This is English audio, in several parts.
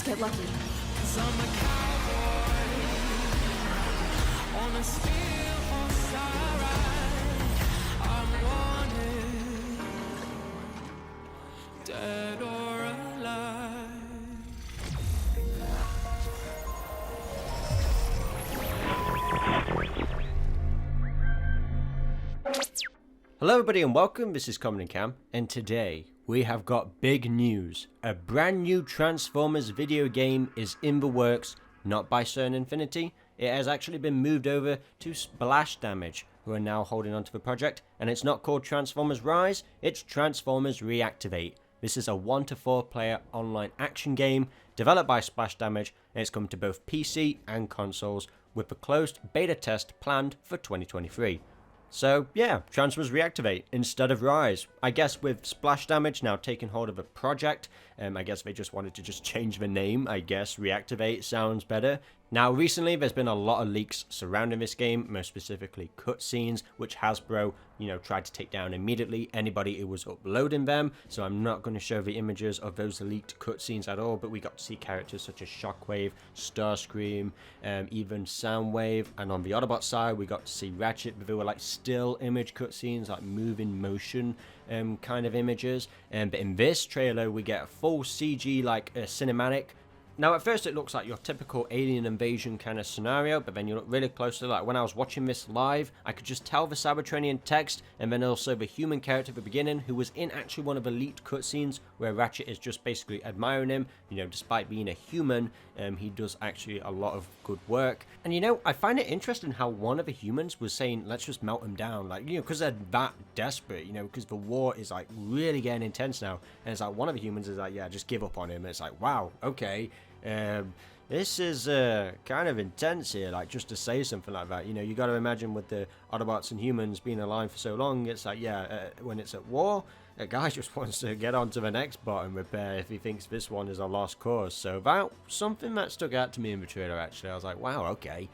get lucky. I'm a cowboy on a steel horse I ride. I'm wanted, dead or alive. Hello everybody and welcome, this is Comodin, and today we have got big news. A brand new Transformers video game is in the works, not by CERN Infinity. It has actually been moved over to Splash Damage, who are now holding onto the project, and it's not called Transformers Rise, it's Transformers Reactivate. This is a 1 to 4 player online action game developed by Splash Damage, and it's come to both PC and consoles, with the closed beta test planned for 2023. So yeah, Transformers Reactivate instead of Rise. I guess with Splash Damage now taking hold of a project, I guess they just wanted to just change the name. I guess Reactivate sounds better. Now recently there's been a lot of leaks surrounding this game, most specifically cutscenes, which Hasbro, tried to take down immediately anybody who was uploading them. So I'm not going to show the images of those leaked cutscenes at all, but we got to see characters such as Shockwave, Starscream, even Soundwave, and on the Autobot side we got to see Ratchet, but they were like still image cutscenes, like moving motion kind of images. But in this trailer we get a full CG like cinematic. Now at first it looks like your typical alien invasion kind of scenario, but then you look really closely, like when I was watching this live, I could just tell the Cybertronian text, and then also the human character at the beginning, who was in actually one of the leaked cutscenes, where Ratchet is just basically admiring him. Despite being a human, he does actually a lot of good work. And I find it interesting how one of the humans was saying, let's just melt him down, like, because they're that desperate, because the war is like really getting intense now, and it's like one of the humans is like, yeah, just give up on him, and it's like, wow, okay. This is kind of intense here, like just to say something like that. You got to imagine with the Autobots and humans being alive for so long, it's like, when it's at war, a guy just wants to get on to the next bot and repair if he thinks this one is a lost cause. So that something that stuck out to me in the trailer, actually. I was like, wow, okay.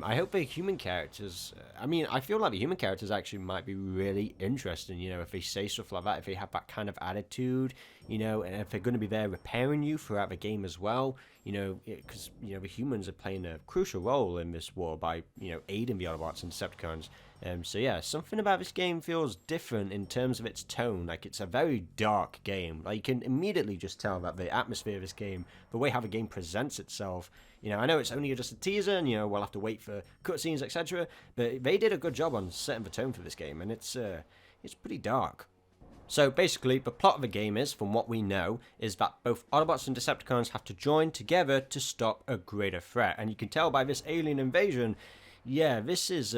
I hope the human characters, I feel like the human characters actually might be really interesting, if they say stuff like that, if they have that kind of attitude, and if they're going to be there repairing you throughout the game as well, because, the humans are playing a crucial role in this war by, aiding the Autobots and Decepticons. So yeah, something about this game feels different in terms of its tone. Like, it's a very dark game. Like, you can immediately just tell that the atmosphere of this game, the way how the game presents itself, I know it's only just a teaser, and we'll have to wait for cutscenes, etc. But they did a good job on setting the tone for this game, and it's pretty dark. So basically, the plot of the game is, from what we know, is that both Autobots and Decepticons have to join together to stop a greater threat. And you can tell by this alien invasion, yeah, this is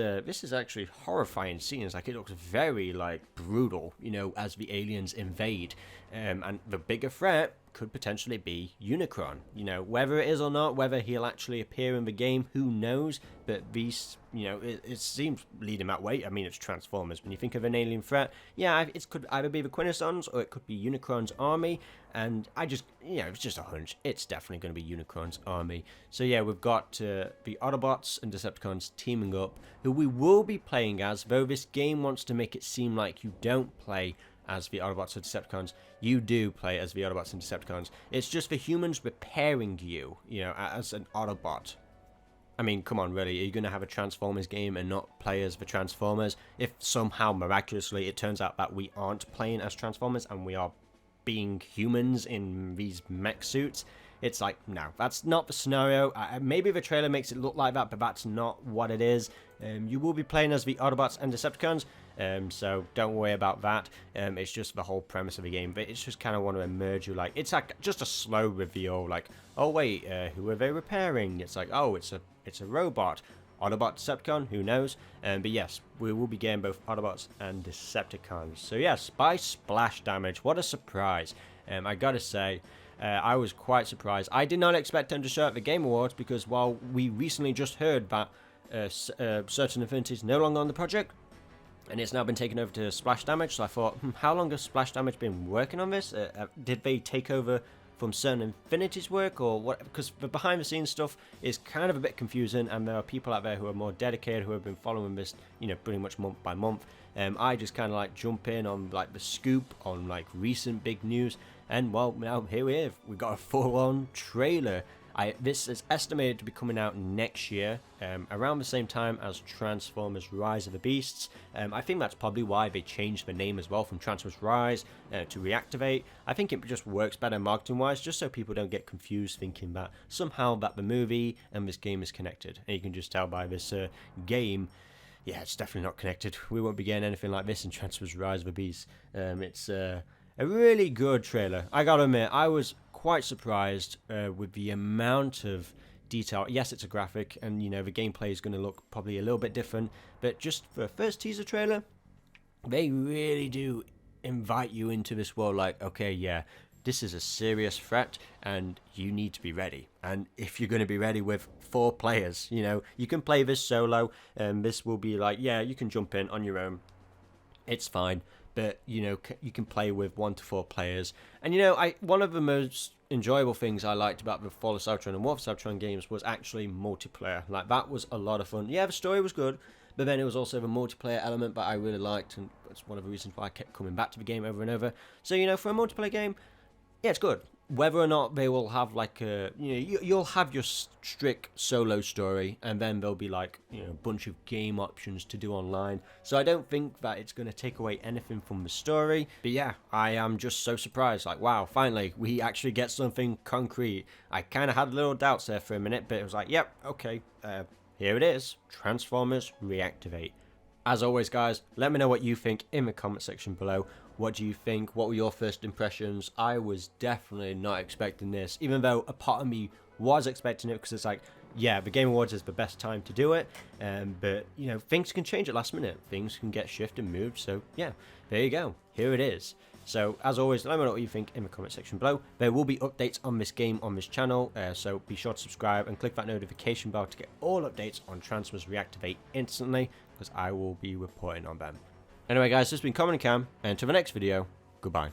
actually horrifying scenes. Like, it looks very brutal, as the aliens invade, and the bigger threat could potentially be Unicron. Whether it is or not, whether he'll actually appear in the game, who knows? But these, it seems leading that way. It's Transformers. When you think of an alien threat, yeah, it could either be the Quintessons or it could be Unicron's army. And I just, it's just a hunch. It's definitely going to be Unicron's army. So yeah, we've got the Autobots and Decepticons teaming up, who we will be playing as, though this game wants to make it seem like you don't play as the Autobots or Decepticons. You do play as the Autobots and Decepticons. It's just the humans repairing you, as an Autobot. Come on, really, are you going to have a Transformers game and not play as the Transformers? If somehow, miraculously, it turns out that we aren't playing as Transformers and we are being humans in these mech suits, it's like, no, that's not the scenario. Maybe the trailer makes it look like that, but that's not what it is. You will be playing as the Autobots and Decepticons, so don't worry about that. It's just the whole premise of the game, but it's just kind of want to immerse you. Like, it's like just a slow reveal, like, oh wait, who are they repairing? It's like, oh, it's a robot. Autobot, Decepticon, who knows? But yes, we will be getting both Autobots and Decepticons. So yes, by Splash Damage, what a surprise. I gotta say, I was quite surprised. I did not expect them to show at the Game Awards, because while we recently just heard that Certain Infinity is no longer on the project, and it's now been taken over to Splash Damage, so I thought, how long has Splash Damage been working on this? Did they take over from Certain Infinity's work, or what? Because the behind the scenes stuff is kind of a bit confusing, and there are people out there who are more dedicated, who have been following this, pretty much month by month. I just kind of jump in on the scoop on recent big news, And well, now here we've got a full-on trailer. This is estimated to be coming out next year, around the same time as Transformers Rise of the Beasts. I think that's probably why they changed the name as well from Transformers Rise to Reactivate. I think it just works better marketing-wise, just so people don't get confused thinking that somehow that the movie and this game is connected. And you can just tell by this game, yeah, it's definitely not connected. We won't be getting anything like this in Transformers Rise of the Beasts. It's a really good trailer. I gotta admit, I was quite surprised with the amount of detail. Yes, it's a graphic, and you know the gameplay is going to look probably a little bit different, but just for a first teaser trailer, they really do invite you into this world like, okay, yeah, this is a serious threat and you need to be ready. And if you're going to be ready with 4 players, you know, you can play this solo, and this will be like, yeah, you can jump in on your own, it's fine. But you know, you can play with 1 to 4 players. And you know, one of the most enjoyable things I liked about the Fall of Cybertron and War for Cybertron games was actually multiplayer. Like, that was a lot of fun. Yeah, the story was good, but then it was also the multiplayer element that I really liked, and that's one of the reasons why I kept coming back to the game over and over. So you know, for a multiplayer game, yeah, it's good. Whether or not they will have like a, you know, you'll have your strict solo story, and then there'll be like, you know, a bunch of game options to do online. So I don't think that it's going to take away anything from the story. But yeah, I am just so surprised. Like, wow, finally we actually get something concrete. I kind of had little doubts there for a minute, but it was like, yep, okay, here it is, Transformers Reactivate. As always, guys, let me know what you think in the comment section below. What do you think? What were your first impressions? I was definitely not expecting this, even though a part of me was expecting it, because it's like, yeah, the Game Awards is the best time to do it, but you know, things can change at last minute. Things can get shifted and moved, so yeah, there you go. Here it is. So as always, let me know what you think in the comment section below. There will be updates on this game on this channel, so be sure to subscribe and click that notification bell to get all updates on Transformers Reactivate instantly, because I will be reporting on them. Anyway guys, this has been Comodin Cam, and to the next video, goodbye.